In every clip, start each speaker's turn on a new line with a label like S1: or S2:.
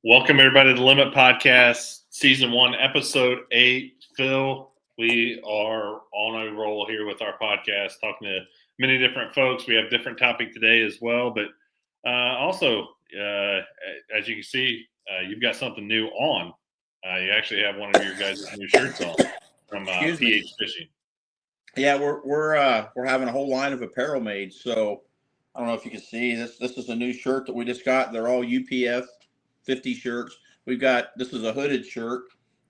S1: Welcome everybody to the Limit Podcast, Season 1, Episode 8. Phil, we are on a roll here with our podcast, talking to many different folks. We have different topic today as well, but also, as you can see, you've got something new on. You actually have one of your guys' new shirts on from PH Fishing.
S2: Yeah, we're having a whole line of apparel made. So I don't know if you can see this. This is a new shirt that we just got. They're all UPF 50 shirts. This is a hooded shirt.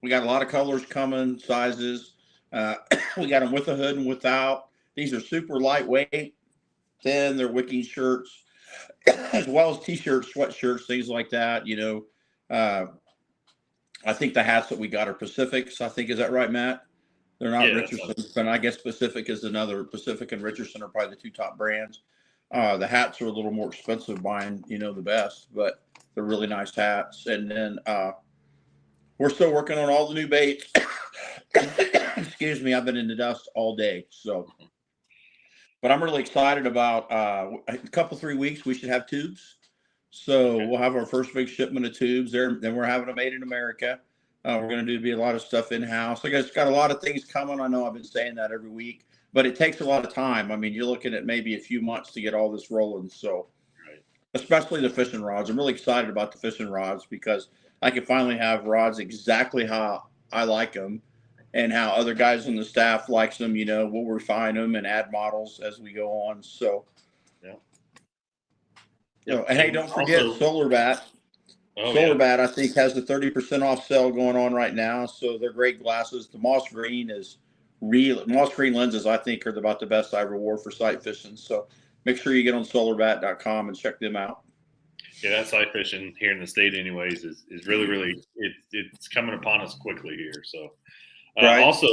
S2: We got a lot of colors coming, sizes. We got them with a hood and without. These are super lightweight, thin. They're wicking shirts, as well as t-shirts, sweatshirts, things like that. I think the hats that we got are Pacifics. I think, is that right, Matt? They're not Richardson, but I guess Pacific is another. Pacific and Richardson are probably the two top brands. The hats are a little more expensive, buying the best, but they're really nice hats. And then we're still working on all the new baits. Excuse me, I've been in the dust all day, but I'm really excited about a couple 3 weeks. We should have tubes, so we'll have our first big shipment of tubes there. Then we're having them made in America. We're going to do a lot of stuff in-house. I guess got a lot of things coming. I know I've been saying that every week, but it takes a lot of time. I mean, you're looking at maybe a few months to get all this rolling. So, especially the fishing rods. I'm really excited about the fishing rods because I can finally have rods exactly how I like them and how other guys on the staff likes them. We'll refine them and add models as we go on. So, and hey, don't forget Solar Bat. Solar Bat, I think, has the 30% off sale going on right now. So they're great glasses. The moss green lenses, I think, are about the best I ever wore for sight fishing. So make sure you get on solarbat.com and check them out.
S1: Yeah, that sight fishing here in the state anyways is really, it's coming upon us quickly here. So also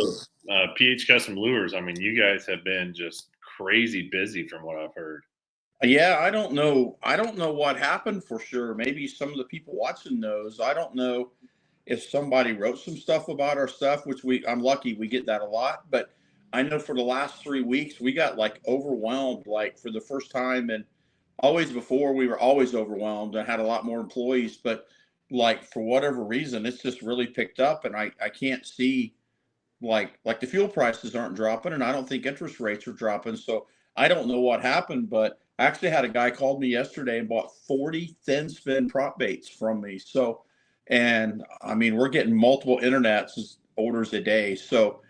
S1: PH Custom Lures, I mean, you guys have been just crazy busy from what I've heard.
S2: Yeah, I don't know what happened for sure. Maybe some of the people watching knows. I don't know if somebody wrote some stuff about our stuff, which I'm lucky we get that a lot. But I know for the last 3 weeks, we got overwhelmed, for the first time. And always before, we were always overwhelmed and had a lot more employees. But for whatever reason, it's just really picked up. And I can't see the fuel prices aren't dropping. And I don't think interest rates are dropping. So I don't know what happened, but I actually had a guy called me yesterday and bought 40 thin spin prop baits from me. So, and I mean, we're getting multiple internets orders a day. So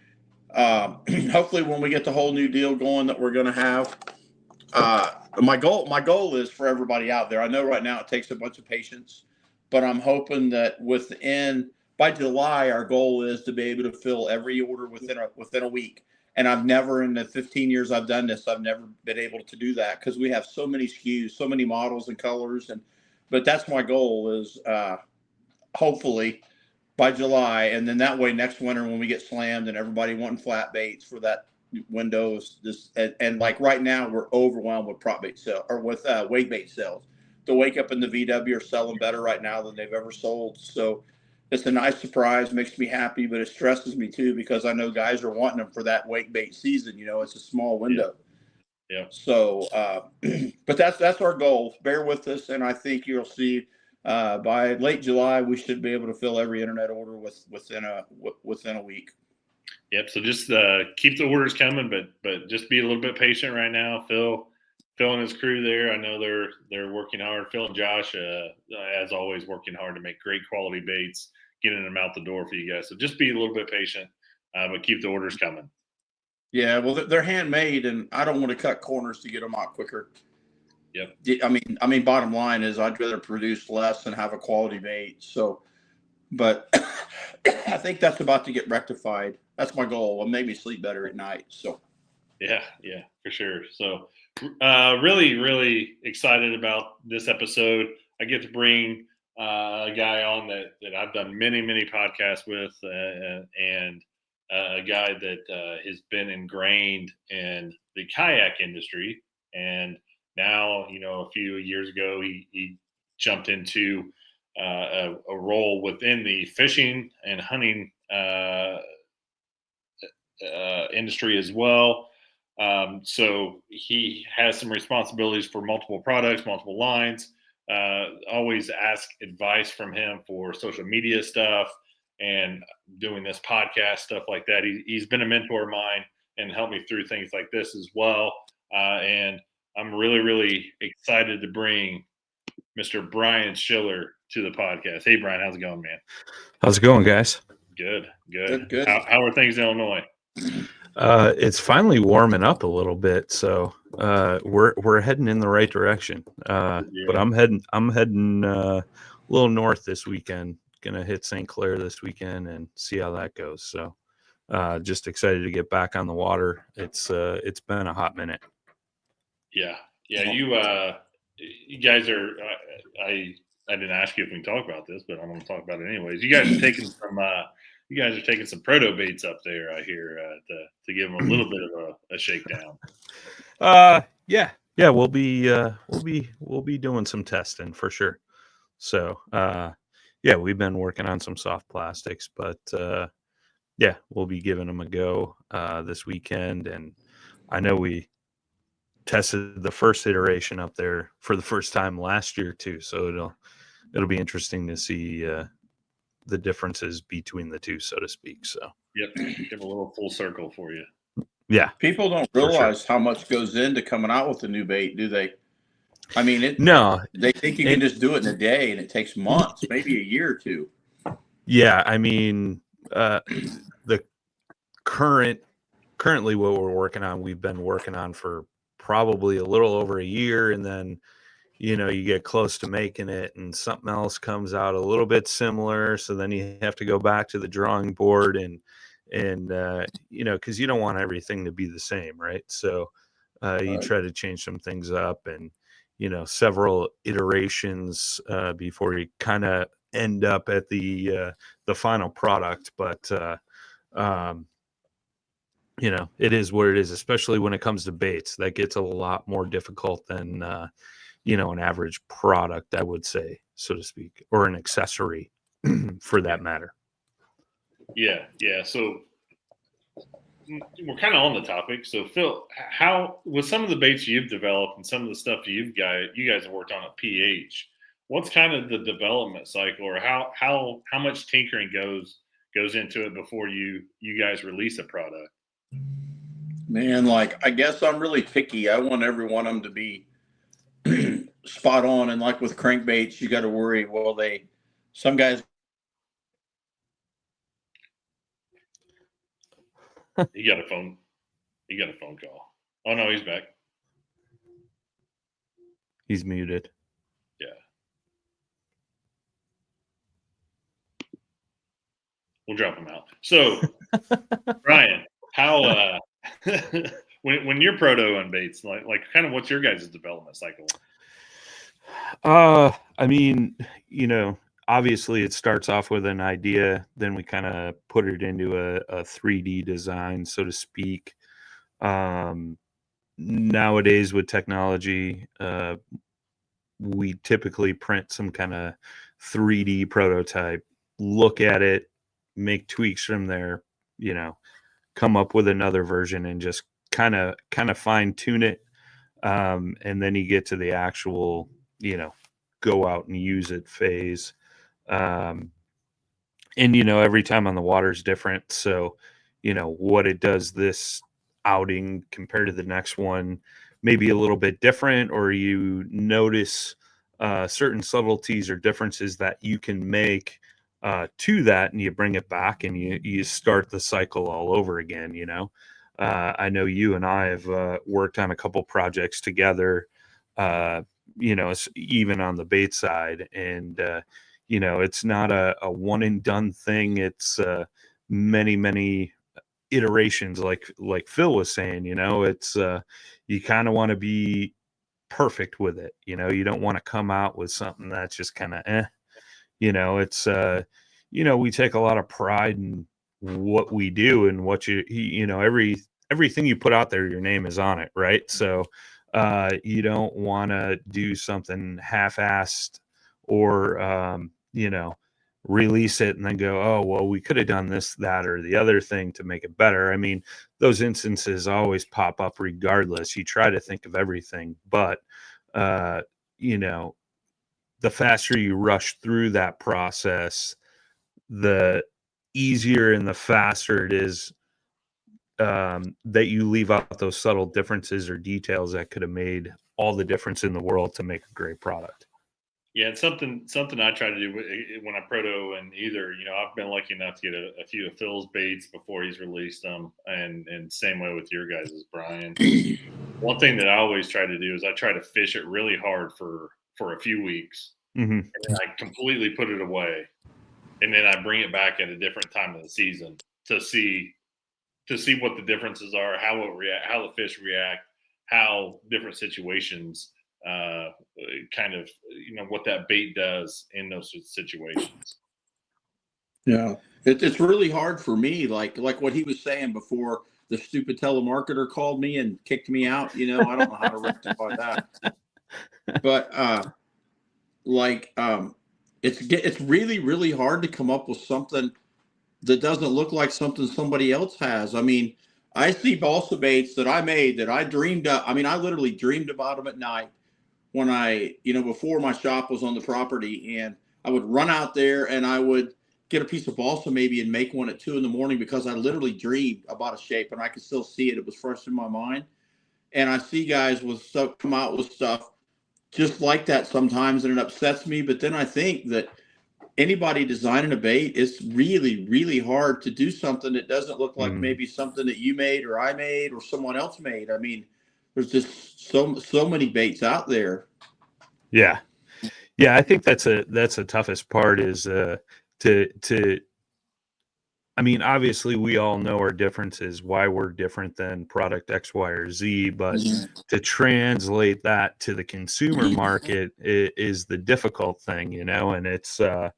S2: hopefully when we get the whole new deal going that we're going to have, my goal is for everybody out there. I know right now it takes a bunch of patience, but I'm hoping that by July, our goal is to be able to fill every order within a week. And I've never, in the 15 years I've done this, I've never been able to do that because we have so many SKUs, so many models and colors. But that's my goal is hopefully by July. And then that way next winter when we get slammed and everybody wanting flat baits for that window, and right now we're overwhelmed with prop bait sales or with wake bait sales. The Wake Up and the VW are selling better right now than they've ever sold. So it's a nice surprise, makes me happy, but it stresses me too because I know guys are wanting them for that wake bait season. It's a small window.
S1: Yeah.
S2: So, but that's our goal. Bear with us, and I think you'll see by late July we should be able to fill every internet order within a week.
S1: Yep. So just keep the orders coming, but just be a little bit patient right now. Phil and his crew there, I know they're working hard. Phil and Josh, as always, working hard to make great quality baits, getting them out the door for you guys. So just be a little bit patient, but keep the orders coming.
S2: Yeah, well, they're handmade, and I don't want to cut corners to get them out quicker.
S1: Yep.
S2: I mean, bottom line is I'd rather produce less and have a quality bait. So, but I think that's about to get rectified. That's my goal. It'll make me sleep better at night. So.
S1: Yeah, for sure. So really excited about this episode. I get to bring a guy on that I've done many podcasts with, and a guy that has been ingrained in the kayak industry. And now, a few years ago, he jumped into a role within the fishing and hunting industry as well. So he has some responsibilities for multiple products, multiple lines. always ask advice from him for social media stuff and doing this podcast stuff like that. He's been a mentor of mine and helped me through things like this as well. And I'm really, really excited to bring Mr. Brian Schiller to the podcast. Hey, Brian, how's it going, man?
S3: How's it going, guys?
S1: Good.
S2: Good.
S1: How are things in Illinois?
S3: It's finally warming up a little bit, so we're heading in the right direction. But I'm heading a little north this weekend. Gonna hit St. Clair this weekend and see how that goes. So just excited to get back on the water. It's been a hot minute.
S1: Yeah. You guys are. I didn't ask you if we can talk about this, but I'm going to talk about it anyways. You guys are taking some proto baits up there, I hear, to give them a little bit of a shakedown.
S3: Yeah, we'll be doing some testing for sure. So yeah, we've been working on some soft plastics, but yeah, we'll be giving them a go this weekend. And I know we tested the first iteration up there for the first time last year too, so it'll be interesting to see the differences between the two, so to speak. So
S1: yep, give a little full circle for you.
S3: Yeah,
S2: people don't realize how much goes into coming out with a new bait, do they? I mean,
S3: no,
S2: they think you can just do it in a day, and it takes months, maybe a year or two.
S3: Yeah, I mean, the currently what we're working on, we've been working on for probably a little over a year, and then you get close to making it and something else comes out a little bit similar, so then you have to go back to the drawing board and because you don't want everything to be the same, right? So you try to change some things up, and several iterations before you kind of end up at the final product. But it is what it is, especially when it comes to baits. That gets a lot more difficult than an average product, I would say, so to speak, or an accessory for that matter.
S1: Yeah. So we're kind of on the topic. So Phil, how with some of the baits you've developed and some of the stuff you guys have worked on at PH, what's kind of the development cycle, or how much tinkering goes into it before you guys release a product?
S2: Man, I guess I'm really picky. I want every one of them to be spot on. And like with crankbaits, you got to worry. Well, some guys.
S1: He got a phone call. Oh no, he's back.
S3: He's muted.
S1: Yeah. We'll drop him out. So, Brian, how when you're protoing baits, like kind of what's your guys' development cycle?
S3: I mean, obviously it starts off with an idea, then we kind of put it into a 3D design, so to speak. Nowadays with technology, we typically print some kind of 3D prototype, look at it, make tweaks from there, come up with another version and just kind of fine tune it. And then you get to the actual, go out and use it phase. And every time on the water is different. So, what it does this outing compared to the next one, maybe a little bit different, or you notice certain subtleties or differences that you can make to that, and you bring it back and you start the cycle all over again. I know you and I have worked on a couple projects together, even on the bait side, and it's not a one and done thing. It's many iterations, like Phil was saying. It's you kind of want to be perfect with it. You don't want to come out with something that's just kind of it's we take a lot of pride in what we do, and what everything you put out there, your name is on it, right? So you don't want to do something half-assed, or release it and then go, oh well, we could have done this, that, or the other thing to make it better. I mean, those instances always pop up regardless. You try to think of everything, but the faster you rush through that process, the easier and the faster it is that you leave out those subtle differences or details that could have made all the difference in the world to make a great product.
S1: Yeah, it's something I try to do when I proto, and either, I've been lucky enough to get a few of Phil's baits before he's released them, and same way with your guys' Brian. One thing that I always try to do is I try to fish it really hard for a few weeks, and then I completely put it away, and then I bring it back at a different time of the season to see what the differences are, how the fish react, how different situations kind of, what that bait does in those situations.
S2: Yeah, it's really hard for me, like what he was saying before. The stupid telemarketer called me and kicked me out. I don't know how to rectify that. But it's really, really hard to come up with something that doesn't look like something somebody else has. I mean, I see balsa baits that I made that I dreamed up. I mean, I literally dreamed about them at night when before my shop was on the property, and I would run out there and I would get a piece of balsa maybe and make one at 2 a.m. because I literally dreamed about a shape and I could still see it. It was fresh in my mind. And I see guys with stuff come out with stuff just like that sometimes, and it upsets me. But then I think that anybody designing a bait, it's really, really hard to do something that doesn't look like maybe something that you made or I made or someone else made. I mean, there's just so many baits out there.
S3: Yeah. I think that's the toughest part is to I mean, obviously we all know our differences, why we're different than product X, Y, or Z, but to translate that to the consumer market is the difficult thing, and it's the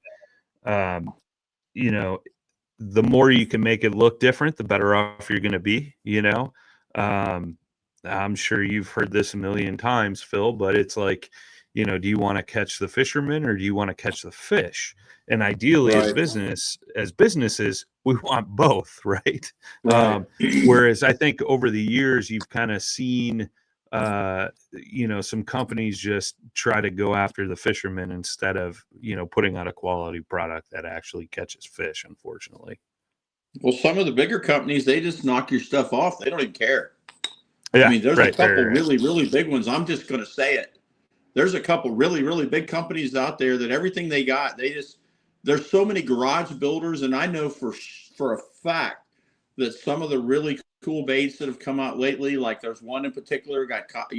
S3: more you can make it look different, the better off you're going to be, I'm sure you've heard this a million times, Phil, but it's like, do you want to catch the fisherman or do you want to catch the fish? And ideally,
S2: Right.
S3: as businesses, we want both, right?
S2: Right.
S3: Whereas I think over the years, you've kind of seen, some companies just try to go after the fishermen instead of, putting out a quality product that actually catches fish, unfortunately.
S2: Well, some of the bigger companies, they just knock your stuff off. They don't even care.
S3: Yeah,
S2: I mean, there's
S3: right,
S2: a couple
S3: right.
S2: really, really big ones. I'm just going to say it. There's a couple really, really big companies out there that everything they got, there's so many garage builders. And I know for a fact that some of the really cool baits that have come out lately, like there's one in particular got caught,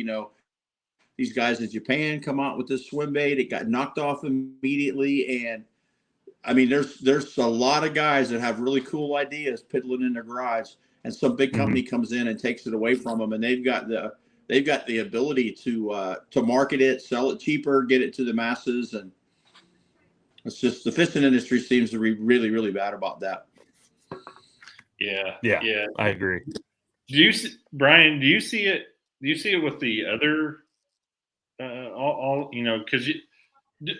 S2: these guys in Japan come out with this swim bait. It got knocked off immediately. And I mean, there's a lot of guys that have really cool ideas piddling in their garage, and some big company comes in and takes it away from them, and they've got the ability to market it, sell it cheaper, get it to the masses, and it's just the fishing industry seems to be really, really bad about that.
S1: Yeah,
S3: I agree.
S1: Brian, do you see it with the other because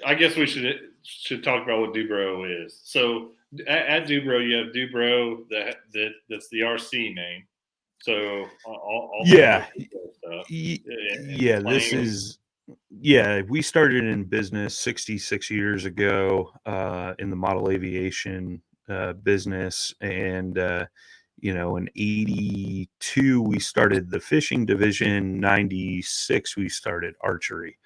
S1: I guess we should talk about what DuBro is. So at DuBro, you have DuBro that's the RC name. So all
S3: Yeah,
S1: stuff.
S3: We started in business 66 years ago in the model aviation business, and in 82 we started the fishing division. 96 we started archery.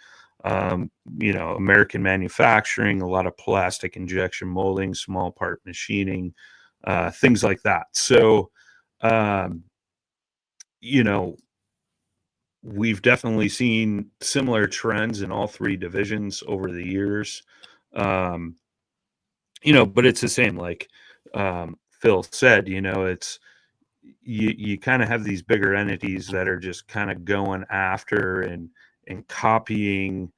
S3: American manufacturing, a lot of plastic injection molding, small part machining, things like that. So we've definitely seen similar trends in all three divisions over the years. But it's the same, like Phil said, it's you kind of have these bigger entities that are just kind of going after and copying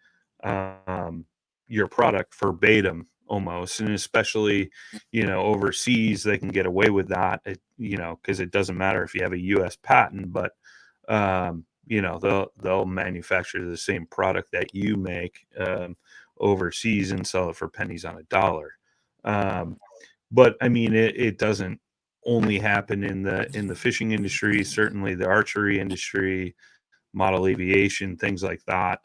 S3: your product verbatim almost, and especially overseas they can get away with that, because it doesn't matter if you have a US patent, but they'll manufacture the same product that you make overseas and sell it for pennies on a dollar. But I mean, it doesn't only happen in the fishing industry. Certainly the archery industry, model aviation, things like that.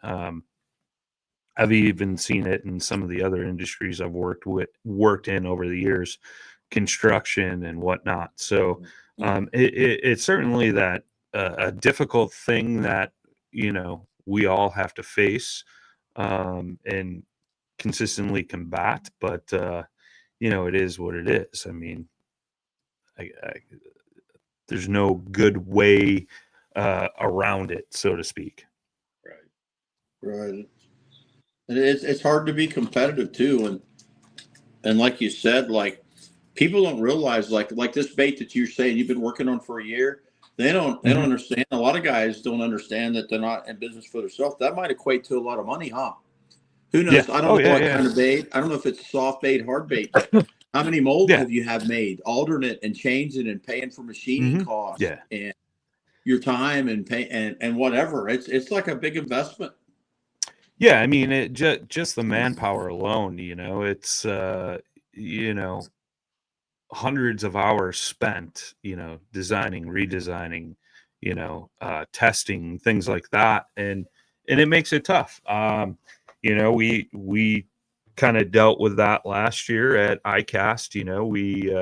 S3: I've even seen it in some of the other industries I've worked in over the years, construction and whatnot. So it's certainly that a difficult thing that we all have to face and consistently combat. But it is what it is. I mean, there's no good way around it, so to speak.
S2: Right. And it's hard to be competitive too, and like you said, like people don't realize like this bait that you're saying you've been working on for a year. They don't understand. A lot of guys don't understand that they're not in business for themselves. That might equate to a lot of money, huh? Who knows?
S3: Yeah.
S2: I don't know what kind of bait. I don't know if it's soft bait, hard bait. How many molds have you made, alternate and changing and paying for machining costs and your time and pay and whatever. It's like a big investment.
S3: Yeah, I mean, it just the manpower alone, it's hundreds of hours spent, designing, redesigning, testing, things like that, and it makes it tough. We kind of dealt with that last year at ICAST. We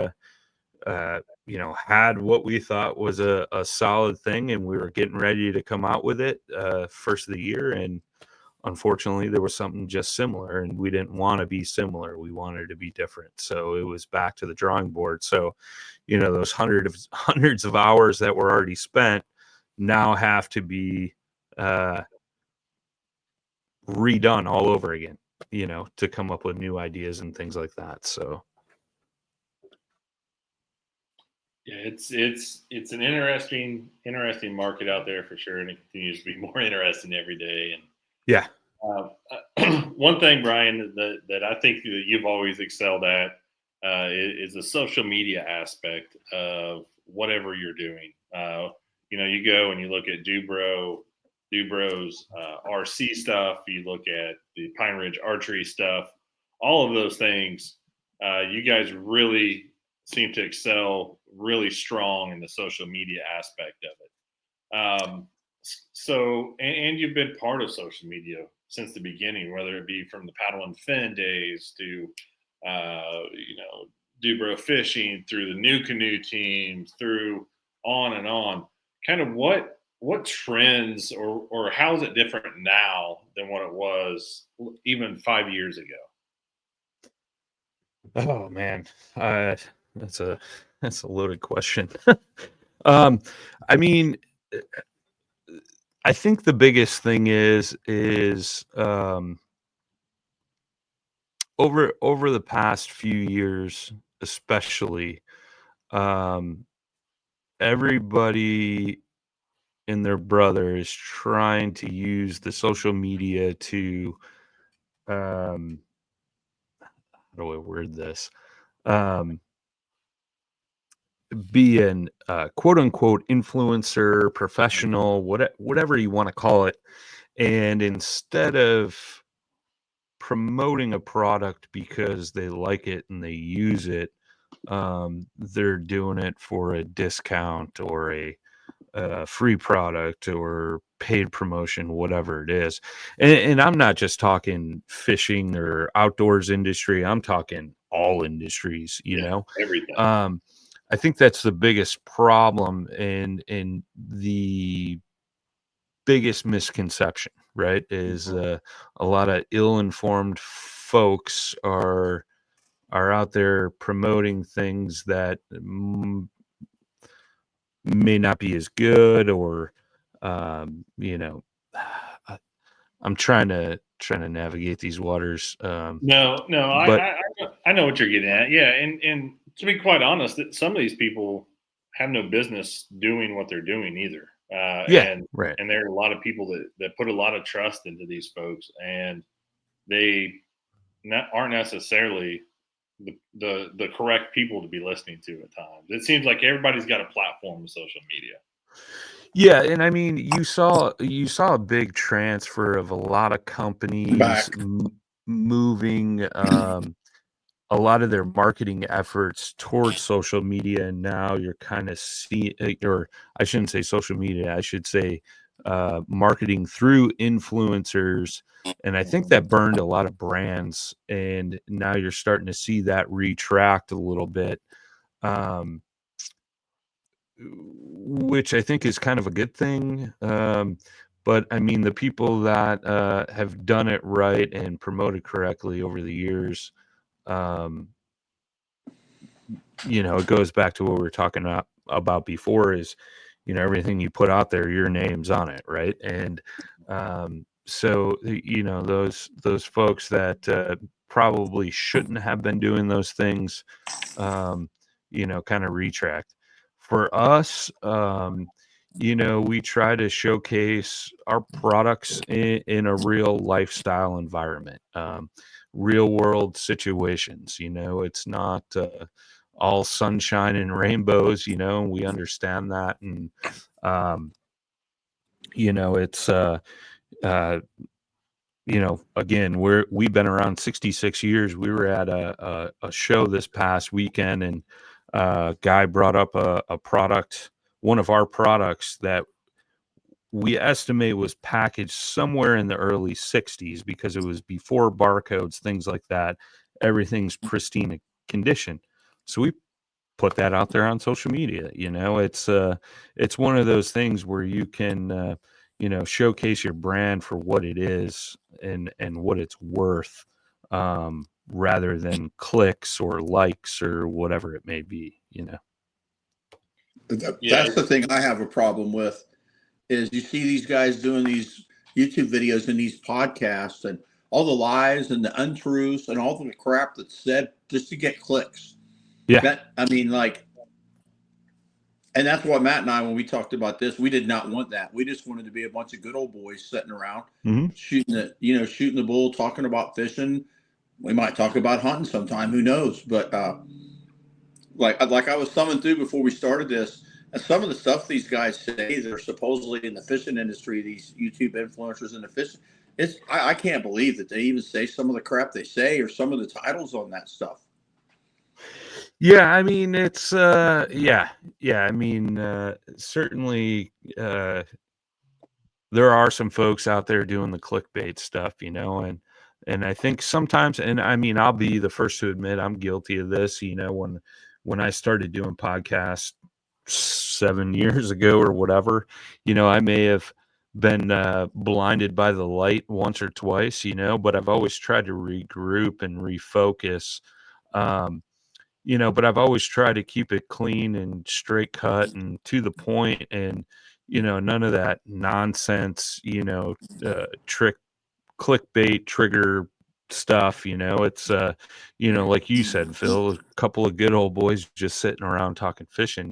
S3: had what we thought was a solid thing, and we were getting ready to come out with it first of the year, and unfortunately there was something just similar, and we didn't want to be similar. We wanted to be different. So it was back to the drawing board. So, those hundreds of hours that were already spent now have to be redone all over again, to come up with new ideas and things like that. So
S1: yeah, it's an interesting market out there for sure, and it continues to be more interesting every day. And
S3: yeah.
S1: One thing, Brian, that I think that you've always excelled at is the social media aspect of whatever you're doing. You go and you look at DuBro's RC stuff. You look at the Pine Ridge archery stuff. All of those things, you guys really seem to excel really strong in the social media aspect of it. So, and you've been part of social media since the beginning, whether it be from the paddle and fin days to, DuBro fishing, through the new canoe teams, through on and on. Kind of what trends or how is it different now than what it was even 5 years ago?
S3: Oh man, that's a loaded question. I mean, I think the biggest thing is over the past few years, especially, everybody and their brother is trying to use the social media to, how do I word this? Be an quote unquote influencer, professional, whatever you want to call it. And instead of promoting a product because they like it and they use it, they're doing it for a discount or a free product or paid promotion, whatever it is. And I'm not just talking fishing or outdoors industry. I'm talking all industries,
S1: Everything.
S3: I think that's the biggest problem and the biggest misconception, right? Is a lot of ill-informed folks are out there promoting things that may not be as good, or I'm trying to navigate these waters.
S1: No,
S3: But
S1: I know what you're getting at. Yeah, and to be quite honest, that some of these people have no business doing what they're doing either.
S3: right.
S1: And there are a lot of people that put a lot of trust into these folks, and they aren't necessarily the correct people to be listening to at times. It seems like everybody's got a platform in social media.
S3: Yeah, and I mean, you saw a big transfer of a lot of companies moving a lot of their marketing efforts towards social media, and now you're kind of seeing, or I shouldn't say social media, I should say marketing through influencers. And I think that burned a lot of brands. And now you're starting to see that retract a little bit, which I think is kind of a good thing. But I mean, the people that have done it right and promoted correctly over the years, it goes back to what we were talking about before is, everything you put out there, your name's on it, right? And so, those folks that probably shouldn't have been doing those things, kind of retract. For us, we try to showcase our products in a real lifestyle environment, real world situations. It's not all sunshine and rainbows. We understand that. And, it's, again, we've been around 66 years. We were at a show this past weekend, and guy brought up a product, one of our products that we estimate was packaged somewhere in the early 60s because it was before barcodes, things like that. Everything's pristine condition. So we put that out there on social media. It's one of those things where you can showcase your brand for what it is and what it's worth, rather than clicks or likes or whatever it may be.
S2: That's the thing I have a problem with is you see these guys doing these YouTube videos and these podcasts and all the lies and the untruths and all the crap that's said just to get clicks.
S3: Yeah.
S2: And that's what Matt and I, when we talked about this, we did not want that. We just wanted to be a bunch of good old boys sitting around, shooting the bull, talking about fishing. We might talk about hunting sometime, who knows? But like I was thumbing through before we started this, and some of the stuff these guys say that are supposedly in the fishing industry, these YouTube influencers in the fishing, I can't believe that they even say some of the crap they say or some of the titles on that stuff.
S3: Yeah, I mean, it's yeah. I mean, certainly there are some folks out there doing the clickbait stuff, and I think sometimes, and I mean, I'll be the first to admit I'm guilty of this. When I started doing podcasts 7 years ago or whatever, I may have been blinded by the light once or twice, but I've always tried to regroup and refocus. But I've always tried to keep it clean and straight cut and to the point, and none of that nonsense, trick clickbait trigger stuff. It's like you said, Phil, a couple of good old boys just sitting around talking fishing,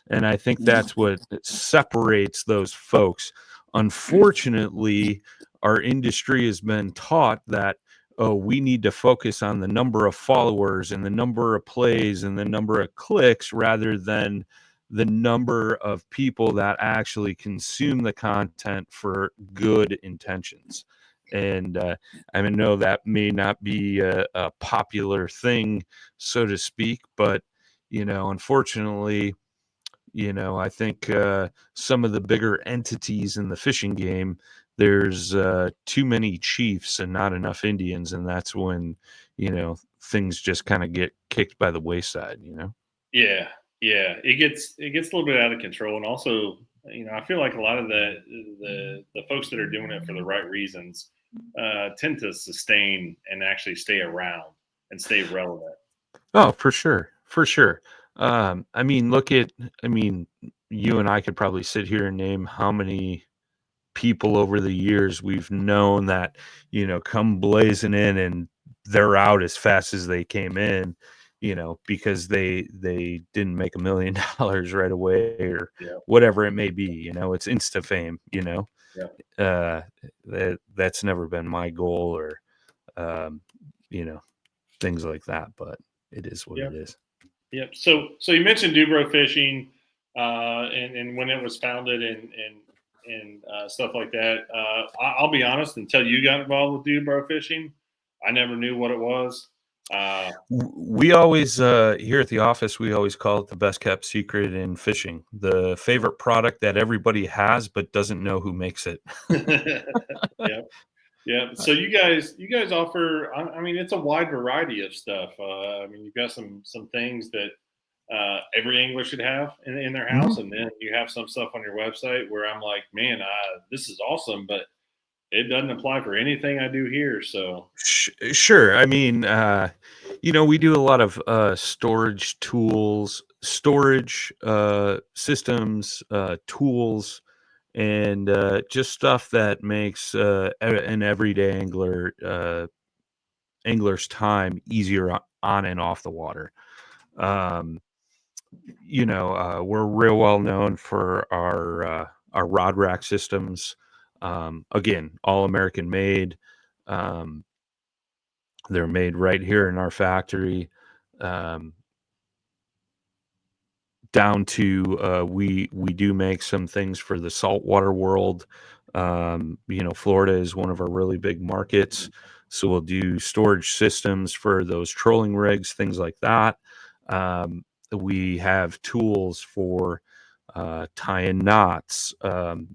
S3: and I think that's what separates those folks. Unfortunately, our industry has been taught that, oh, we need to focus on the number of followers and the number of plays and the number of clicks rather than the number of people that actually consume the content for good intentions. And I know that may not be a popular thing, so to speak, but unfortunately, I think some of the bigger entities in the fishing game, there's too many chiefs and not enough Indians, and that's when things just kind of get kicked by the wayside.
S1: Yeah, it gets a little bit out of control, and also, I feel like a lot of the folks that are doing it for the right reasons tend to sustain and actually stay around and stay relevant.
S3: Oh, for sure, for sure. I mean, you and I could probably sit here and name how many people over the years we've known that come blazing in and they're out as fast as they came in, because they didn't make $1 million right away or whatever it may be. It's insta fame. That's never been my goal or things like that, but it is what it is.
S1: Yep. So you mentioned DuBro fishing, and when it was founded and stuff like that. I'll be honest, until you got involved with DuBro fishing, I never knew what it was.
S3: We always here at the office, we always call it the best kept secret in fishing, the favorite product that everybody has but doesn't know who makes it.
S1: Yeah. Yeah. So you guys offer. I mean, it's a wide variety of stuff. I mean, you've got some things that every angler should have in their house,
S3: Mhm.
S1: and then you have some stuff on your website where I'm like, man, this is awesome, but it doesn't apply for anything I do here. So
S3: Sure. I mean, we do a lot of storage tools, storage systems, tools, and just stuff that makes an everyday angler's time easier on and off the water. Um, we're real well known for our rod rack systems. Again, all American made. Um, they're made right here in our factory. Um, Down to we do make some things for the saltwater world. Florida is one of our really big markets, so we'll do storage systems for those trolling rigs, things like that. We have tools for tying knots,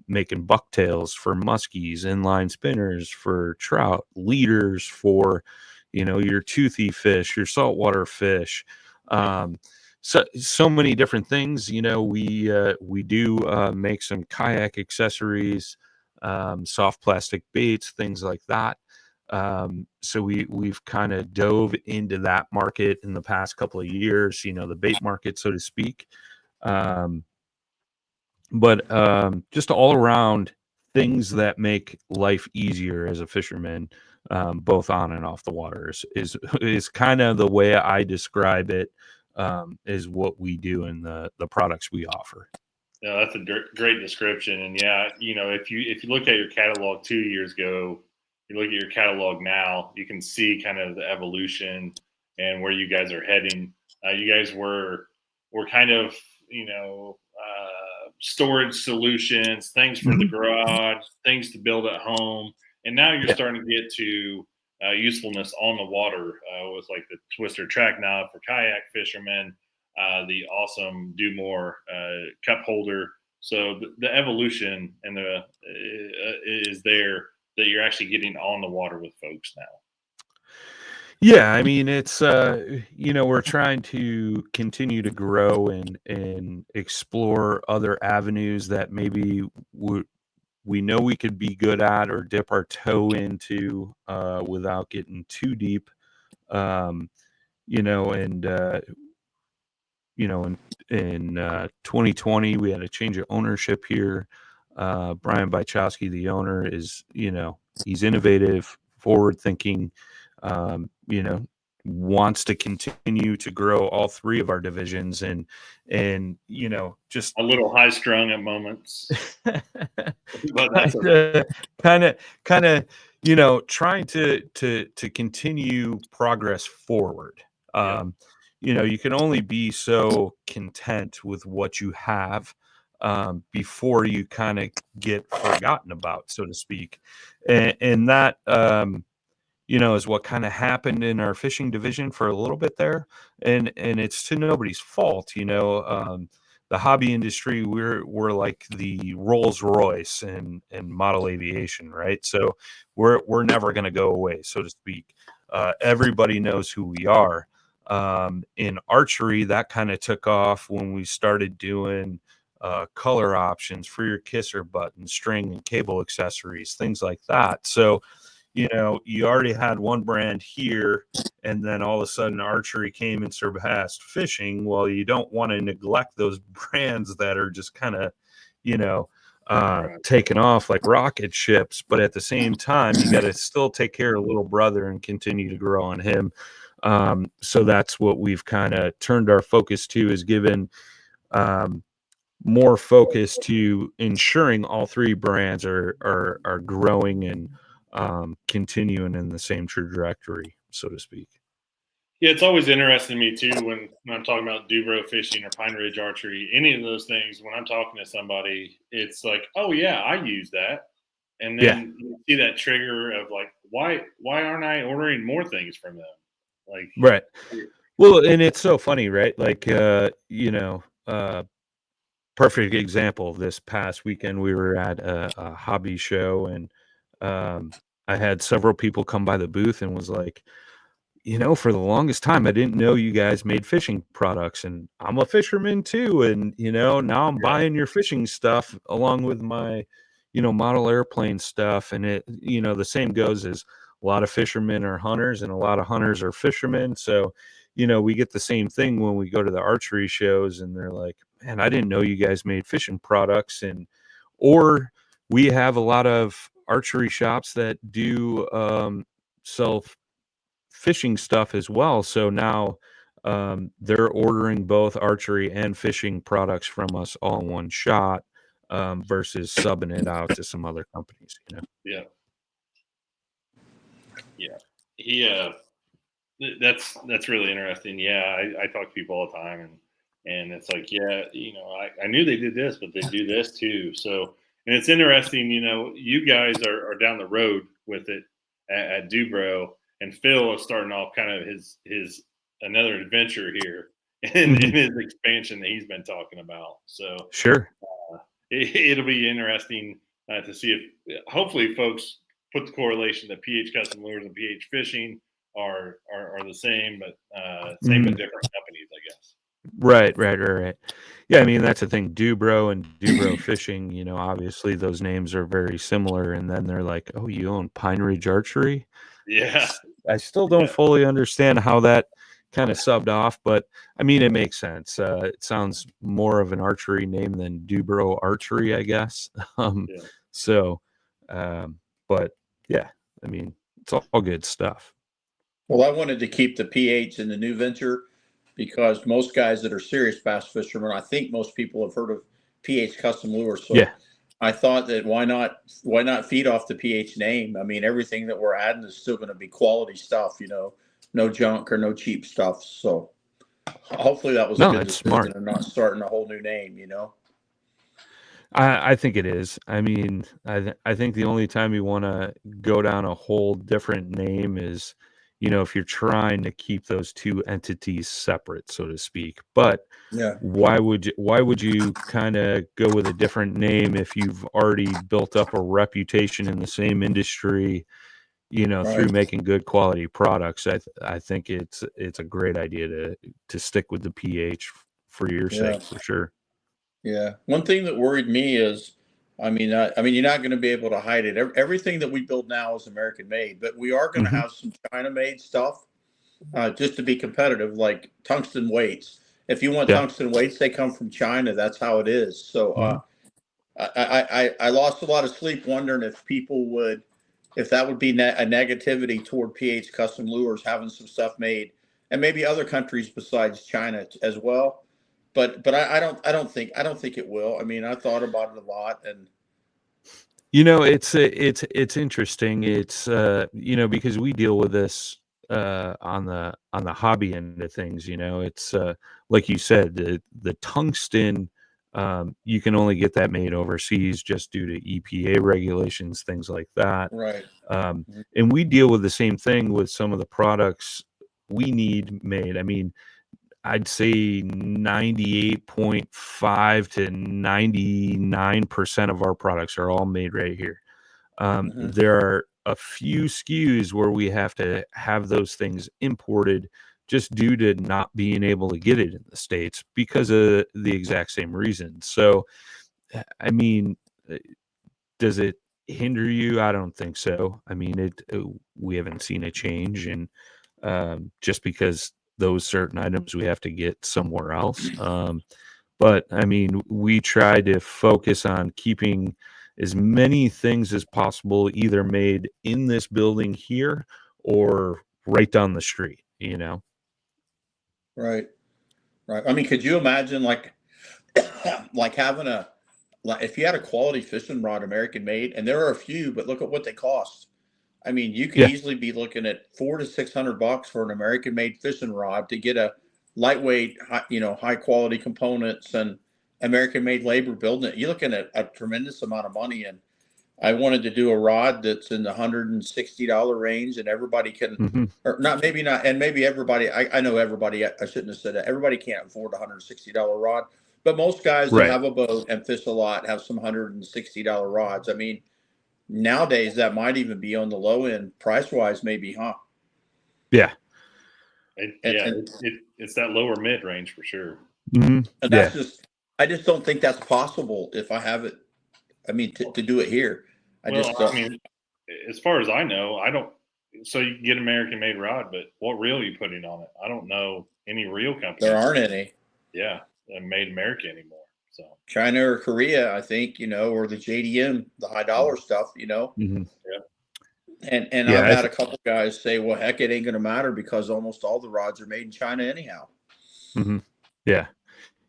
S3: making bucktails for muskies, inline spinners for trout, leaders for your toothy fish, your saltwater fish. Um, so many different things. We do make some kayak accessories, soft plastic baits, things like that. So we've kind of dove into that market in the past couple of years, the bait market, so to speak. Um, but just all around things that make life easier as a fisherman, both on and off the water is kind of the way I describe it. Is what we do and the products we offer.
S1: no, that's a great description. And yeah, if you look at your catalog 2 years ago, you look at your catalog now, you can see kind of the evolution and where you guys are heading. You guys were kind of storage solutions, things for the
S3: Mhm.
S1: garage, things to build at home, and now you're
S3: Yeah.
S1: starting to get to usefulness on the water with like the twister track knob for kayak fishermen, the awesome Do More cup holder. So the evolution and the is there that you're actually getting on the water with folks now.
S3: Yeah, I mean it's we're trying to continue to grow and explore other avenues that maybe we know we could be good at or dip our toe into without getting too deep. Um, and in 2020 we had a change of ownership here. Brian Byczowski, the owner, is he's innovative, forward thinking. Um, you know, Wants to continue to grow all three of our divisions and just
S1: A little high strung at moments, but that's
S3: kind
S1: okay.
S3: of kind of trying to continue progress forward.
S1: Yep.
S3: um you can only be so content with what you have before you kind of get forgotten about, so to speak. And that is what kind of happened in our fishing division for a little bit there. And it's to nobody's fault. The hobby industry, we're like the Rolls Royce and model aviation, right? So we're never going to go away, so to speak. Everybody knows who we are. In archery, that kind of took off when we started doing color options for your kisser button, string and cable accessories, things like that. So you already had one brand here, and then all of a sudden archery came and surpassed fishing. Well, you don't want to neglect those brands that are just kind of, you know,
S1: Right.
S3: taking off like rocket ships. But at the same time, you got to still take care of little brother and continue to grow on him. So that's what we've kind of turned our focus to, is given um, more focus to ensuring all three brands are growing and continuing in the same trajectory, so to speak.
S1: Yeah, it's always interesting to me too when I'm talking about DuBro fishing or Pine Ridge archery, any of those things. When I'm talking to somebody, it's like, oh yeah, I use that, and
S3: Yeah.
S1: then you see that trigger of like, why aren't I ordering more things from them? Like,
S3: Right. Well, and it's so funny, right? Like, perfect example. This past weekend, we were at a hobby show, and I had several people come by the booth and was like, for the longest time, I didn't know you guys made fishing products, and I'm a fisherman too. And, now I'm
S1: yeah,
S3: buying your fishing stuff along with my, model airplane stuff. And the same goes as a lot of fishermen are hunters and a lot of hunters are fishermen. So, we get the same thing when we go to the archery shows and they're like, man, I didn't know you guys made fishing products. Or we have a lot of archery shops that do, sell fishing stuff as well. So now they're ordering both archery and fishing products from us all in one shot, versus subbing it out to some other companies.
S1: yeah, yeah. He that's really interesting. Yeah, I talk to people all the time, and it's like, yeah, I knew they did this, but they do this too. So, and it's interesting. You guys are down the road with it at DuBro, and Phil is starting off kind of his another adventure here in his expansion that he's been talking about. So
S3: Sure.
S1: it'll be interesting to see if hopefully folks put the correlation that PH Custom Lures and PH Fishing are the same, but same but different companies, I guess.
S3: Right. Yeah, I mean, that's the thing. DuBro and DuBro Fishing, obviously those names are very similar. And then they're like, oh, you own Pine Ridge Archery?
S1: Yeah,
S3: I still don't fully understand how that kind of subbed off, but I mean, it makes sense. It sounds more of an archery name than DuBro Archery, I guess.
S1: yeah,
S3: So, but yeah, I mean, it's all good stuff.
S2: Well, I wanted to keep the PH in the new venture because most guys that are serious bass fishermen, I think most people have heard of PH Custom Lures. So
S3: Yeah.
S2: I thought that why not feed off the PH name? I mean, everything that we're adding is still going to be quality stuff, no junk or no cheap stuff. So hopefully that was a
S3: No,
S2: good
S3: that's
S2: decision
S3: smart.
S2: and not starting a whole new name.
S3: I think it is. I mean, I think the only time you want to go down a whole different name is, if you're trying to keep those two entities separate, so to speak. But
S2: Yeah.
S3: why would you kind of go with a different name if you've already built up a reputation in the same industry, through
S2: Right.
S3: making good quality products? I think it's a great idea to stick with the PH for your
S2: Yeah.
S3: sake, for sure.
S2: Yeah. One thing that worried me is, I mean, you're not going to be able to hide it. Everything that we build now is American made, but we are going to
S3: Hmm.
S2: have some China made stuff, just to be competitive, like tungsten weights. If you want
S3: Yeah.
S2: tungsten weights, they come from China. That's how it is. So,
S3: Mhm.
S2: I lost a lot of sleep wondering if that would be a negativity toward PH Custom Lures having some stuff made, and maybe other countries besides China as well. But I don't think it will. I mean, I thought about it a lot, and
S3: It's interesting. It's because we deal with this on the hobby end of things. It's like you said, the tungsten. You can only get that made overseas just due to EPA regulations, things like that.
S2: right,
S3: Um, and we deal with the same thing with some of the products we need made. I mean, I'd say 98.5 to 99% of our products are all made right here.
S2: hmm
S3: There are a few SKUs where we have to have those things imported just due to not being able to get it in the States because of the exact same reason. So, I mean, uh, does it hinder you? I don't think so. I mean, we haven't seen a change, and just because those certain items we have to get somewhere else. But I mean, we try to focus on keeping as many things as possible either made in this building here or right down the street.
S2: right, right. I mean, could you imagine like having like if you had a quality fishing rod American made, and there are a few, but look at what they cost. I mean, you could
S3: Yeah.
S2: easily be looking at $400 to $600 for an American made fishing rod to get a lightweight, high quality components and American made labor building it. You're looking at a tremendous amount of money. And I wanted to do a rod that's in the $160 range, and everybody can,
S3: Hmm.
S2: or not, maybe not, and maybe everybody. I know everybody. I shouldn't have said that. Everybody can't afford a $160 rod, but most guys that
S3: Right.
S2: have a boat and fish a lot have some $160 rods. I mean, nowadays that might even be on the low end price wise, maybe, huh?
S3: Yeah.
S2: And,
S1: Yeah,
S2: and
S1: it's that lower mid range for sure.
S3: Hmm.
S2: and
S3: Yeah.
S2: that's just, I just don't think that's possible if I have it. I mean, to do it here, I
S1: Well,
S2: just
S1: I mean, as far as I know, I don't. So you can get American made rod, but what reel are you putting on it? I don't know any reel company.
S2: there aren't any.
S1: Yeah, made America anymore. So
S2: China or Korea, I think, or the JDM, the high dollar stuff,
S3: Hmm.
S2: And
S3: Yeah.
S2: I've had a couple guys say, well, heck, it ain't going to matter because almost all the rods are made in China anyhow.
S3: Hmm. Yeah.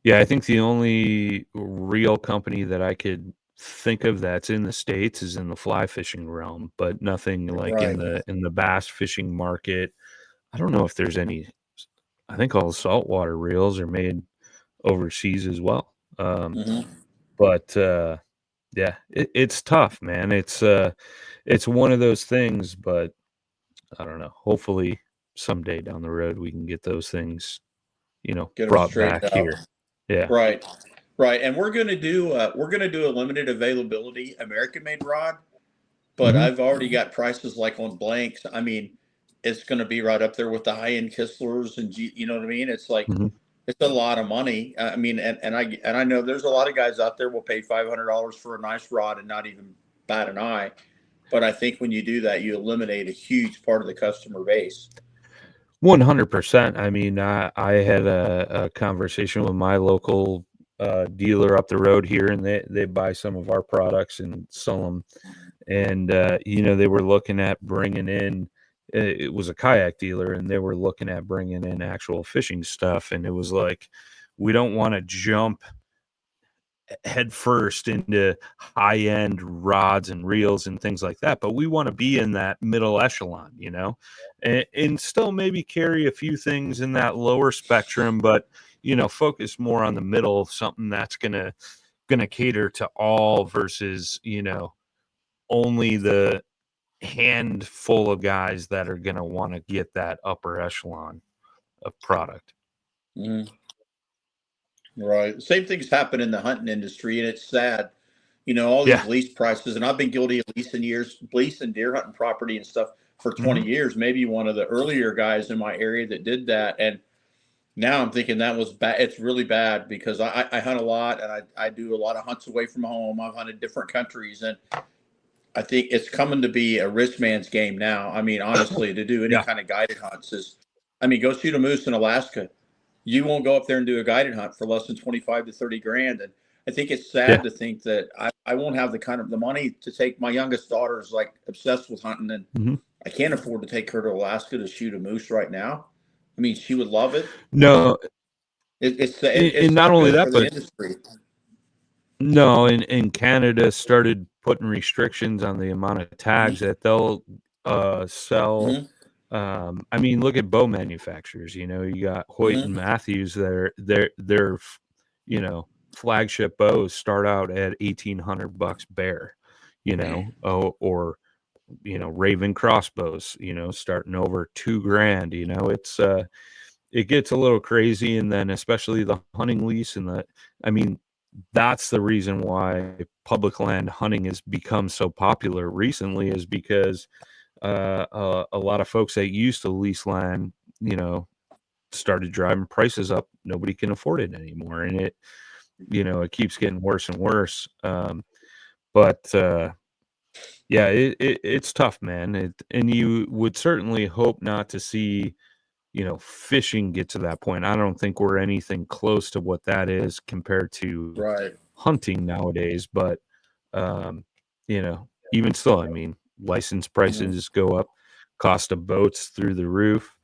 S3: Yeah. I think the only real company that I could think of that's in the States is in the fly fishing realm, but nothing like
S2: Right.
S3: in the bass fishing market. I don't know if there's any. I think all the saltwater reels are made overseas as well.
S2: Hmm.
S3: But yeah, it's tough, man. It's one of those things, but I don't know. Hopefully someday down the road we can get those things,
S2: Get them
S3: brought
S2: straightened
S3: back
S2: out.
S3: here. Yeah.
S2: Right. Right. And we're going to do a limited availability American made rod, but
S3: Hmm.
S2: I've already got prices like on blanks. I mean, it's going to be right up there with the high end Kisslers and you know what I mean? It's like,
S3: Hmm.
S2: it's a lot of money. I mean, and I know there's a lot of guys out there will pay $500 for a nice rod and not even bat an eye. But I think when you do that, you eliminate a huge part of the customer base.
S3: 100%. I mean, I had a conversation with my local dealer up the road here, and they buy some of our products and sell them. And they were looking at bringing in. It was a kayak dealer, and they were looking at bringing in actual fishing stuff. And it was like, we don't want to jump head first into high end rods and reels and things like that, but we want to be in that middle echelon, and still maybe carry a few things in that lower spectrum, but focus more on the middle, something that's gonna cater to all versus only the handful of guys that are gonna want to get that upper echelon of product.
S2: Mhm. Right. Same things happen in the hunting industry, and it's sad. All these
S3: Yeah.
S2: lease prices, and I've been guilty of leasing deer hunting property and stuff for 20
S3: Hmm.
S2: years. Maybe one of the earlier guys in my area that did that, and now I'm thinking that was bad. It's really bad because I hunt a lot and I do a lot of hunts away from home. I've hunted different countries, and I think it's coming to be a rich man's game now. I mean, honestly, to do any
S3: Yeah.
S2: kind of guided hunts I mean, go shoot a moose in Alaska. You won't go up there and do a guided hunt for less than 25 to 30 grand. And I think it's sad
S3: Yeah.
S2: to think that I won't have the kind of the money to take my youngest daughter is like obsessed with hunting, and
S3: Hmm.
S2: I can't afford to take her to Alaska to shoot a moose right now. I mean, she would love it.
S3: No,
S2: It's
S3: and not
S2: not
S3: only
S2: good
S3: that,
S2: for the
S3: but
S2: industry.
S3: no, and Canada started putting restrictions on the amount of tags that they'll sell.
S2: Hmm.
S3: I mean, look at bow manufacturers. You got Hoyt and
S2: Hmm.
S3: Matthews. Their flagship bows start out at $1,800 bare. Or Raven crossbows. Starting over $2,000. It gets a little crazy, and then especially the hunting lease and I mean, that's the reason why public land hunting has become so popular recently, is because a lot of folks that used to lease land, started driving prices up. Nobody can afford it anymore, and it keeps getting worse and worse. But yeah, it's tough, man. And you would certainly hope not to see fishing get to that point. I don't think we're anything close to what that is compared to
S2: Right.
S3: hunting nowadays. But, even still, I mean, license
S2: Mhm.
S3: prices go up, cost of boats through the roof.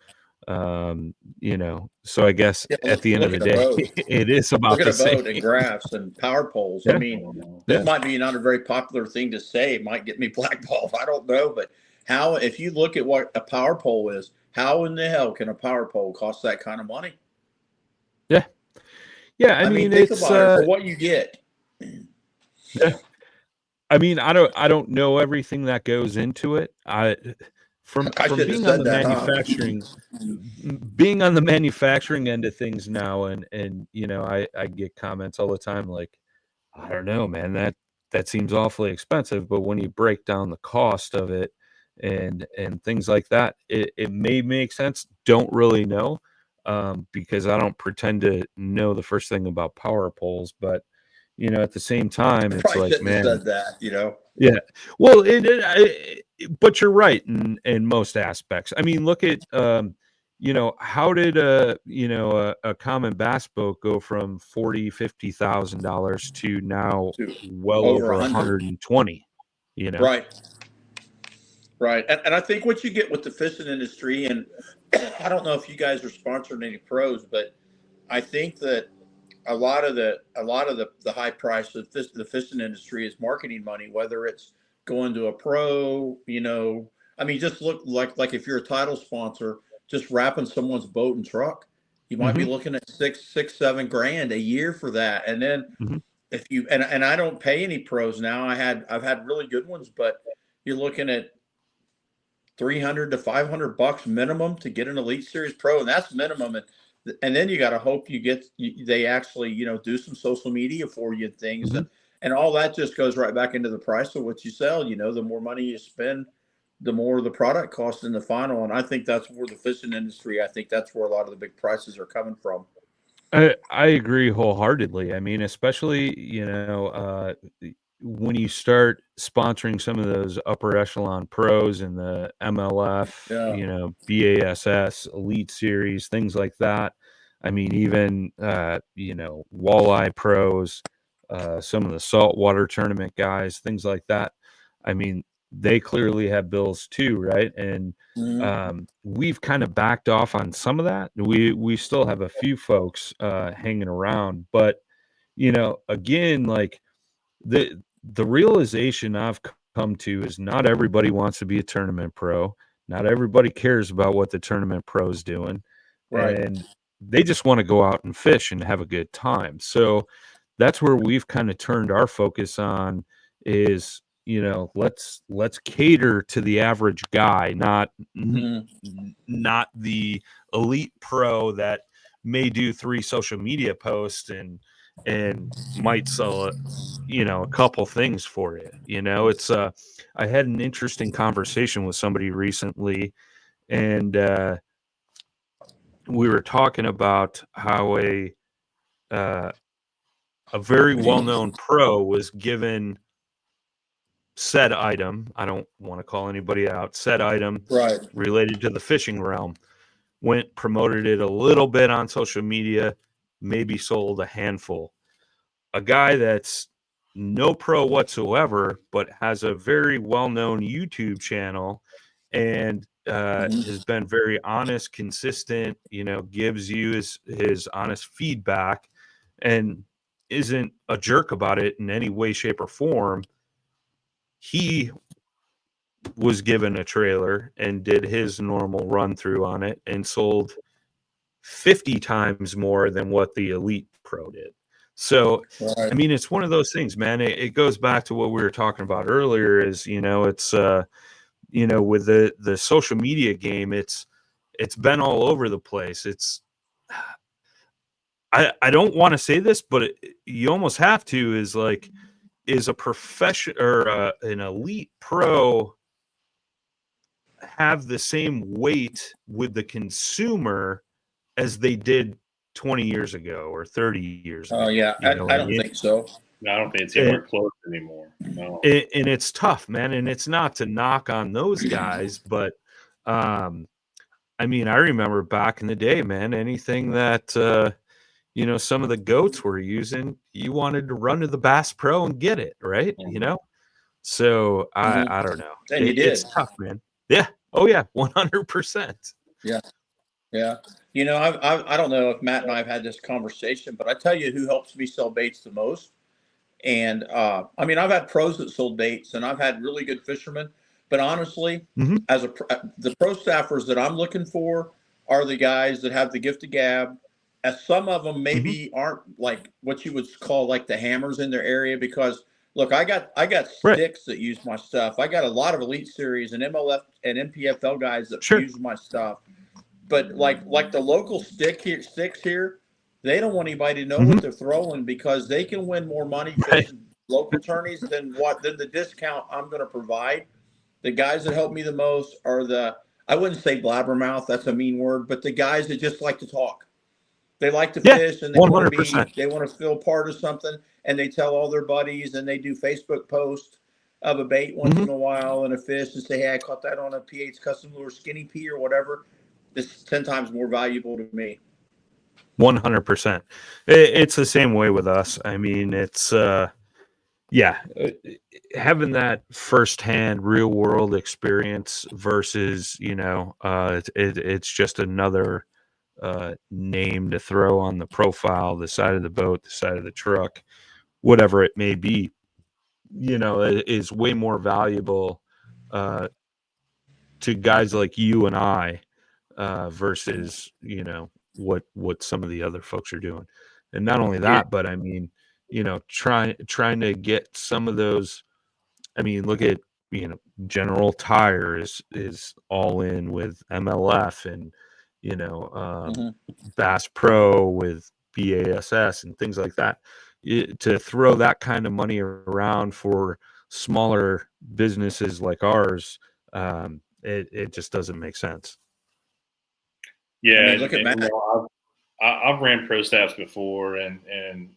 S3: So I guess
S2: Yeah,
S3: at the end of
S2: look
S3: the
S2: at a
S3: day,
S2: boat.
S3: it is
S2: Look
S3: about
S2: at
S3: the
S2: a
S3: same.
S2: boat and graphs and power poles. I
S3: Yeah.
S2: mean, this
S3: Yeah.
S2: might be not a very popular thing to say. It might get me blackballed. I don't know. But if you look at what a power pole is, how in the hell can a power pole cost that kind of money?
S3: Yeah. Yeah. I
S2: I mean,
S3: mean,
S2: think
S3: it's,
S2: about it for what you get.
S3: yeah. I mean, I don't know everything that goes into it. From
S2: I shouldn't have
S3: being on
S2: said
S3: the
S2: that, huh?
S3: being on the manufacturing end of things now, and I get comments all the time like, I don't know, man, that seems awfully expensive, but when you break down the cost of it and things like that, it may make sense. Don't really know, because I don't pretend to know the first thing about power poles, but at the same time,
S2: I
S3: it's
S2: probably
S3: like,
S2: shouldn't have
S3: man,
S2: said that,
S3: yeah. Well, but you're right in most aspects. I mean, look at how did a common bass boat go from 40, $50,000 to now
S2: to
S3: well
S2: over
S3: over
S2: 100.
S3: 120? You know.
S2: Right. Right. And I think what you get with the fishing industry, and I don't know if you guys are sponsoring any pros, but I think that a lot of the high price of the fishing industry is marketing money, whether it's going to a pro, I mean, just look like if you're a title sponsor, just wrapping someone's boat and truck, you might be
S3: Hmm.
S2: looking at 7 grand a year for that. And then
S3: Hmm.
S2: if you and I don't pay any pros now. I've had really good ones, but you're looking at 300 to $500 minimum to get an Elite Series Pro, and that's minimum. And then you got to hope they actually do some social media for you and things,
S3: Hmm.
S2: and all that just goes right back into the price of what you sell. The more money you spend, the more the product costs in the final. And I think that's where the fishing industry. I think that's where a lot of the big prices are coming from.
S3: I agree wholeheartedly. I mean, especially, when you start sponsoring some of those upper echelon pros in the MLF,
S2: Yeah.
S3: BASS, Elite Series, things like that. I mean, even, walleye pros, some of the saltwater tournament guys, things like that. I mean, they clearly have bills too, right? And
S2: Mhm.
S3: we've kind of backed off on some of that. We still have a few folks hanging around, but again, like the realization I've come to is not everybody wants to be a tournament pro. Not everybody cares about what the tournament pro is doing,
S2: Right.
S3: and they just want to go out and fish and have a good time. So that's where we've kind of turned our focus on is let's cater to the average guy,
S2: Mhm.
S3: not the elite pro that may do 3 social media posts and might sell a couple things for it. It's I had an interesting conversation with somebody recently, and we were talking about how uh, a very well-known pro was given said item. I don't want to call anybody out. Said item
S2: Right.
S3: related to the fishing realm. Went promoted it a little bit on social media, maybe sold a handful. A guy that's no pro whatsoever, but has a very well-known YouTube channel and
S2: Mhm.
S3: has been very honest, consistent, gives you his honest feedback and isn't a jerk about it in any way, shape, or form. He was given a trailer and did his normal run through on it and sold 50 times more than what the elite pro did. So, I
S2: Right.
S3: mean, it's one of those things, man. It goes back to what we were talking about earlier is, it's, with the social media game, it's been all over the place. I don't want to say this, but you almost have to is like, is a profession or an elite pro have the same weight with the consumer as they did 20 years ago or 30 years
S2: Oh
S3: ago.
S2: yeah.
S3: You know what
S2: I
S3: I
S2: don't
S3: mean?
S2: think so.
S1: No, I don't think it's
S3: And,
S1: anywhere close anymore. No.
S3: and it's tough, man. And it's not to knock on those guys, but um, I mean, I remember back in the day, man, anything that, some of the goats were using, you wanted to run to the Bass Pro and get it, right? So
S2: Mhm.
S3: I don't know.
S2: And you
S3: It's
S2: did.
S3: tough, man. Yeah. Oh yeah. 100%.
S2: Yeah. Yeah. I don't know if Matt and I have had this conversation, but I tell you who helps me sell baits the most. And I mean, I've had pros that sold baits, and I've had really good fishermen. But honestly,
S3: Hmm.
S2: the pro staffers that I'm looking for are the guys that have the gift of gab. As some of them
S3: Hmm.
S2: maybe aren't like what you would call like the hammers in their area, because Look, I got
S3: Right.
S2: sticks that use my stuff. I got a lot of Elite Series and MLF and MPFL guys that
S3: Sure.
S2: use my stuff. But like the local sticks here, they don't want anybody to know what they're throwing because they can win more money fishing local tourneys than the discount I'm going to provide. The guys that help me the most are I wouldn't say blabbermouth, that's a mean word, but the guys that just like to talk. They like to fish and they want to
S3: 100%.
S2: they want to feel part of something, and they tell all their buddies, and they do Facebook posts of a bait once in a while and a fish and say, hey, I caught that on a PH custom lure skinny P or whatever. This is 10 times more valuable to me.
S3: 100%. It's the same way with us. I mean, it's having that firsthand real world experience versus it's just another name to throw on the profile, the side of the boat, the side of the truck, whatever it may be, is way more valuable to guys like you and I versus what some of the other folks are doing. And not only that, but I mean, trying to get some of those. I mean, look at General Tire is all in with MLF, and Bass Pro with BASS and things like that. To throw that kind of money around for smaller businesses like ours, it just doesn't make sense.
S1: Yeah,
S2: I mean, look at Matt.
S1: I've ran pro staffs before and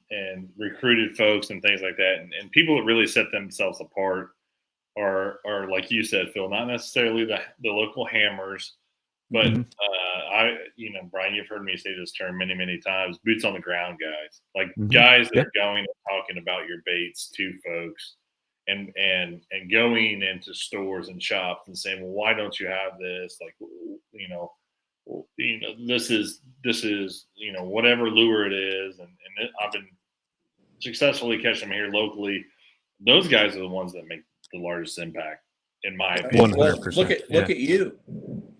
S1: recruited folks and things like that, and people that really set themselves apart are like you said, Phil, not necessarily the local hammers, but Brian, you've heard me say this term many times: boots on the ground guys, like guys that are going and talking about your baits to folks, and going into stores and shops and saying, well, why don't you have this? Like, this is whatever lure it is, and I've been successfully catching them here locally. Those guys are the ones that make the largest impact, in my opinion.
S3: 100%.
S2: Look at you.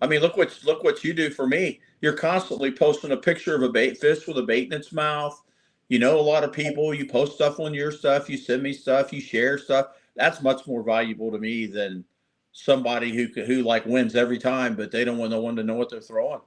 S2: I mean, look what you do for me. You're constantly posting a picture of a bait fish with a bait in its mouth. You know, a lot of people. You post stuff on your stuff. You send me stuff. You share stuff. That's much more valuable to me than somebody who like wins every time, but they don't want no one to know what they're throwing.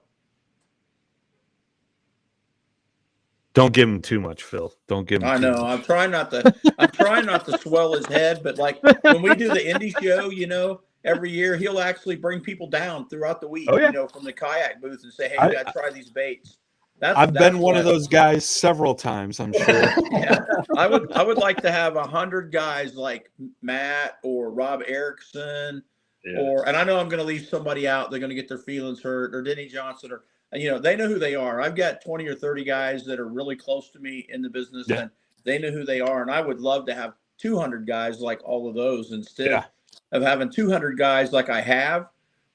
S3: Don't give him too much, Phil. Don't give him.
S2: I know. I'm trying not to swell his head, but like when we do the indie show, every year he'll actually bring people down throughout the week, from the kayak booth and say, hey, you got to try these baits.
S3: I've been one of those guys several times, I'm sure.
S2: Yeah, I would like to have 100 guys like Matt or Rob Erickson, and I know I'm going to leave somebody out. They're going to get their feelings hurt, or Denny Johnson, or they know who they are. I've got 20 or 30 guys that are really close to me in the business, and they know who they are. And I would love to have 200 guys like all of those instead of having 200 guys like I have,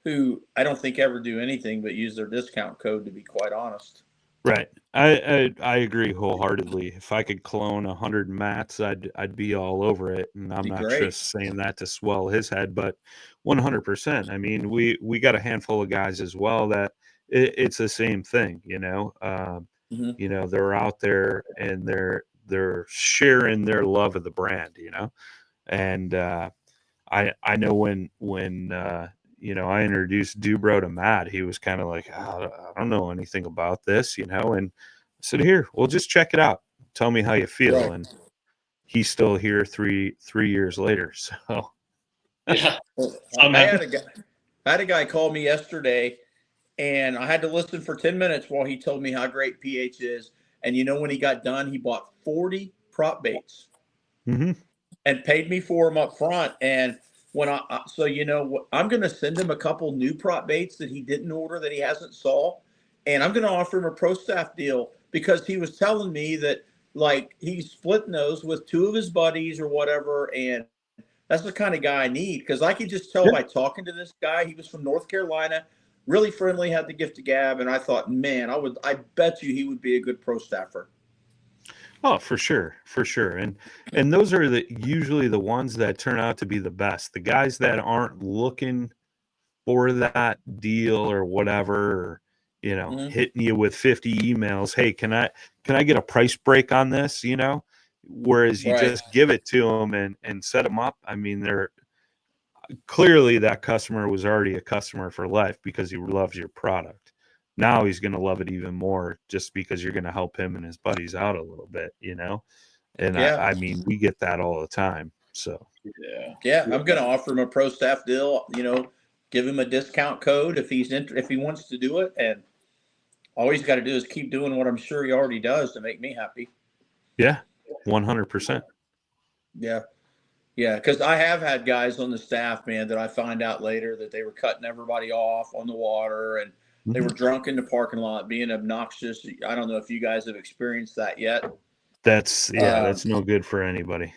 S2: who I don't think ever do anything but use their discount code, to be quite honest.
S3: Right. I agree wholeheartedly. If I could clone 100 Matts, I'd be all over it. And I'm not just saying that to swell his head, but 100%. I mean, we got a handful of guys as well that it's the same thing, they're out there and they're sharing their love of the brand, and I know when I introduced DuBro to Matt, he was kind of like, I don't know anything about this, and I said, here, we'll just check it out. Tell me how you feel. Right. And he's still here three years later. So
S2: yeah, I had a guy call me yesterday, and I had to listen for 10 minutes while he told me how great PH is. And when he got done, he bought 40 prop baits and paid me for them up front. And when I'm going to send him a couple new prop baits that he didn't order, that he hasn't saw. And I'm going to offer him a pro staff deal, because he was telling me that like he's splitting those with two of his buddies or whatever. And that's the kind of guy I need, because I could just tell by talking to this guy. He was from North Carolina, really friendly, had the gift of gab. And I thought, man, I bet you he would be a good pro staffer.
S3: Oh, for sure. And those are usually the ones that turn out to be the best. The guys that aren't looking for that deal or whatever, or hitting you with 50 emails. Hey, can I get a price break on this? whereas you
S2: Right.
S3: just give it to them and set them up. I mean, they're clearly that customer was already a customer for life because he loves your product. Now he's going to love it even more just because you're going to help him and his buddies out a little bit, you know? And
S2: Yeah.
S3: I mean, we get that all the time. So,
S2: Yeah, I'm going to offer him a pro staff deal, you know, give him a discount code if if he wants to do it. And all he's got to do is keep doing what I'm sure he already does to make me happy.
S3: yeah, 100%.
S2: Yeah. Yeah. Because I have had guys on the staff, man, that I find out later that they were cutting everybody off on the water and they were drunk in the parking lot being obnoxious. I don't know if you guys have experienced that yet.
S3: That's no good for anybody.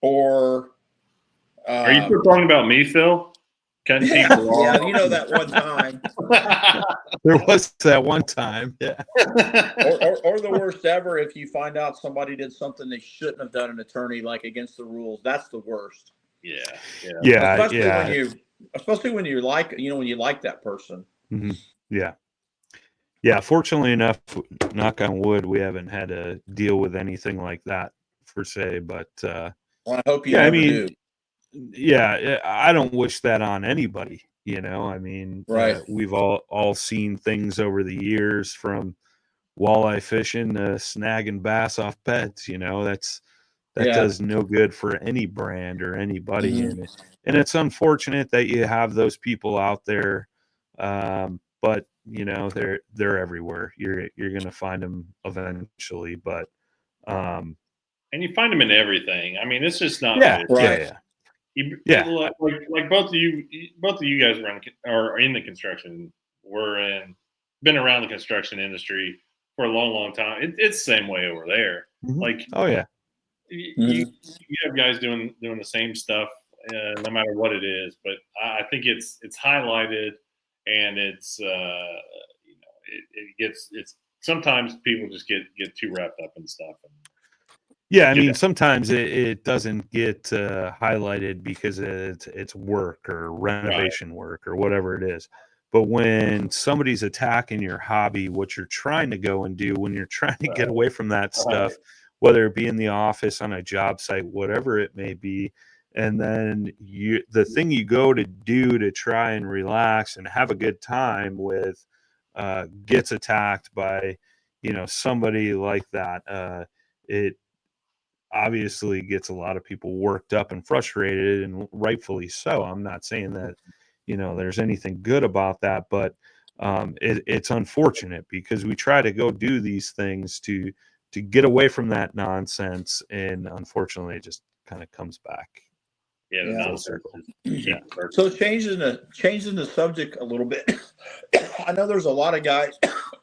S2: Or
S1: Are you still talking about me, Phil? Cutting people off?
S2: Yeah, you know that one time.
S3: There was that one time. Yeah.
S2: Or the worst ever, if you find out somebody did something they shouldn't have done, an attorney, like against the rules. That's the worst.
S3: Yeah.
S2: Especially when you like, you know, when you like that person.
S3: Mm-hmm. Yeah. Yeah. Fortunately enough, knock on wood, we haven't had to deal with anything like that per se. But
S2: well, I hope you never do.
S3: Yeah, I don't wish that on anybody. You know, I mean,
S2: right.
S3: We've all seen things over the years, from walleye fishing to snagging bass off pets. You know, that does no good for any brand or anybody.
S2: Mm-hmm.
S3: And it's unfortunate that you have those people out there. But you know, they're everywhere. You're going to find them eventually. But
S1: and you find them in everything. I mean, it's just not
S2: right.
S1: Like both of you guys are in the construction. Been around the construction industry for a long time. It's the same way over there.
S3: Mm-hmm.
S1: Like,
S3: oh yeah,
S1: you have guys doing the same stuff, no matter what it is. But I think it's highlighted, and it's it's sometimes people just get too wrapped up in stuff.
S3: Yeah, I mean, sometimes it doesn't get highlighted because it's work or renovation work or whatever it is. But when somebody's attacking your hobby, what you're trying to go and do when you're trying to get away from that stuff, whether it be in the office, on a job site, whatever it may be, and then the thing you go to do to try and relax and have a good time with gets attacked by, you know, somebody like that. It obviously gets a lot of people worked up and frustrated, and rightfully so. I'm not saying that, you know, there's anything good about that, but it's unfortunate because we try to go do these things to get away from that nonsense, and unfortunately it just kind of comes back.
S1: Full
S3: circle.
S1: Yeah.
S2: So changing the subject a little bit. I know there's a lot of guys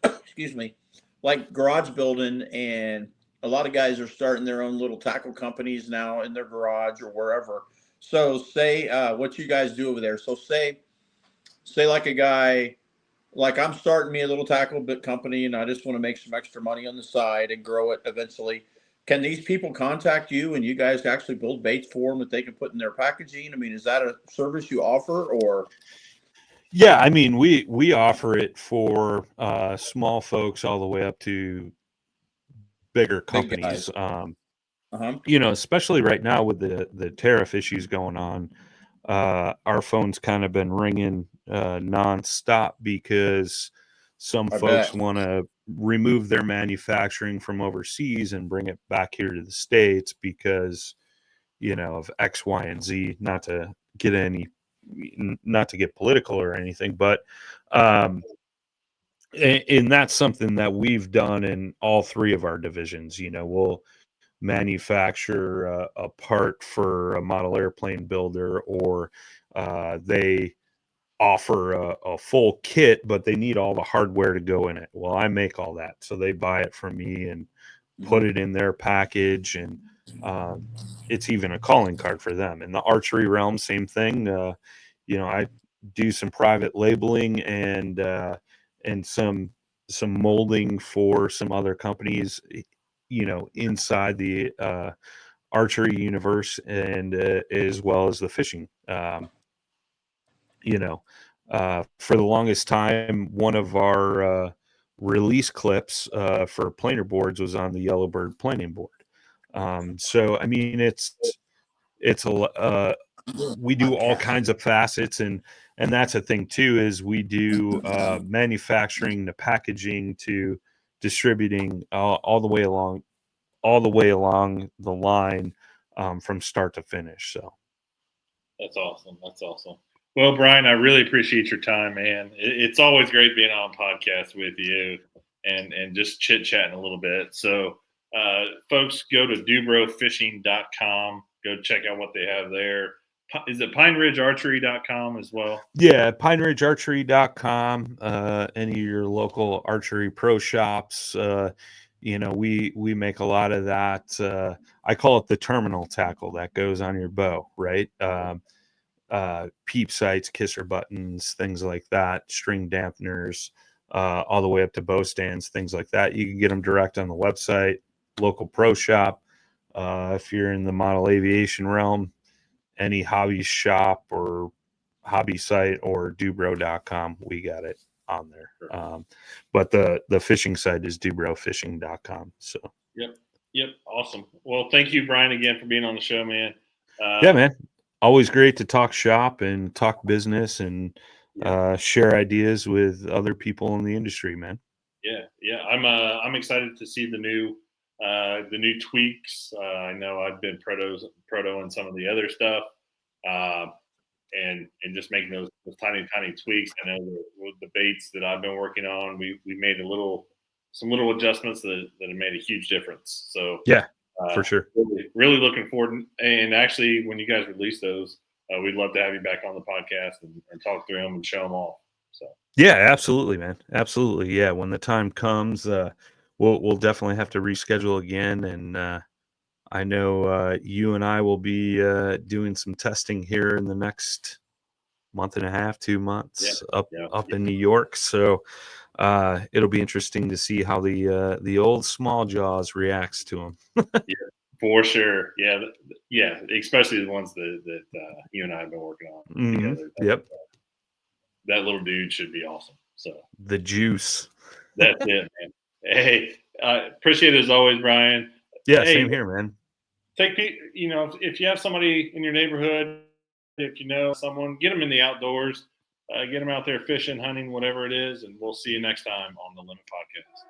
S2: excuse me, like garage building, and a lot of guys are starting their own little tackle companies now in their garage or wherever. So say what you guys do over there. So say like a guy, like I'm starting me a little tackle bit company, and I just want to make some extra money on the side and grow it eventually. Can these people contact you and you guys actually build baits for them that they can put in their packaging? I mean, is that a service you offer, or?
S3: Yeah, I mean, we offer it for small folks all the way up to bigger companies. You know, especially right now with the tariff issues going on, our phone's kind of been ringing nonstop because some folks want to remove their manufacturing from overseas and bring it back here to the States because, you know, of X, Y, and Z. Not to get political or anything, but and that's something that we've done in all three of our divisions. You know, we'll manufacture a part for a model airplane builder, or they offer a full kit, but they need all the hardware to go in it. Well, I make all that, so they buy it from me and put it in their package, and it's even a calling card for them. In the archery realm, same thing. You know, I do some private labeling and some molding for some other companies, you know, inside the archery universe, and as well as the fishing. You know, for the longest time, one of our release clips for planer boards was on the Yellowbird planing board. So I mean, it's we do all kinds of facets, and that's a thing too, is we do manufacturing to packaging to distributing, all the way along the line, from start to finish. So
S1: That's awesome. That's awesome. Well, Brian, I really appreciate your time, man. It's always great being on podcast with you and just chit chatting a little bit. So, folks, go to dubrofishing.com. Go check out what they have there. Is it pineridgearchery.com as well?
S3: yeah, pineridgearchery.com, any of your local archery pro shops. We make a lot of that. I call it the terminal tackle that goes on your bow, right? Peep sights, kisser buttons, things like that, string dampeners, all the way up to bow stands, things like that. You can get them direct on the website, local pro shop. If you're in the model aviation realm, any hobby shop or hobby site or DuBro.com, we got it on there. But the fishing site is DuBroFishing.com. So
S1: Yep. Awesome. Well, thank you, Brian, again for being on the show, man.
S3: yeah, man. Always great to talk shop and talk business and share ideas with other people in the industry, man.
S1: Yeah. I'm excited to see the new tweaks. I know I've been proto in some of the other stuff, and just making those tiny tweaks. I know the baits that I've been working on, we made some little adjustments that have made a huge difference. So
S3: yeah, for sure.
S1: Really looking forward. And actually, when you guys release those, we'd love to have you back on the podcast and talk through them and show them all. So
S3: yeah, absolutely, man. Absolutely. Yeah. When the time comes, we'll definitely have to reschedule again. And I know you and I will be doing some testing here in the next month and a half, 2 months up in New York. So it'll be interesting to see how the old small jaws reacts to them.
S1: Yeah, for sure. Yeah. Especially the ones that you and I have been working on together.
S3: Yep.
S1: That little dude should be awesome. So
S3: the juice.
S1: That's it, man. Hey, appreciate it as always, Brian.
S3: Yeah,
S1: hey,
S3: same here, man.
S1: If you have somebody in your neighborhood, if you know someone, get them in the outdoors, get them out there fishing, hunting, whatever it is, and we'll see you next time on the Limit Podcast.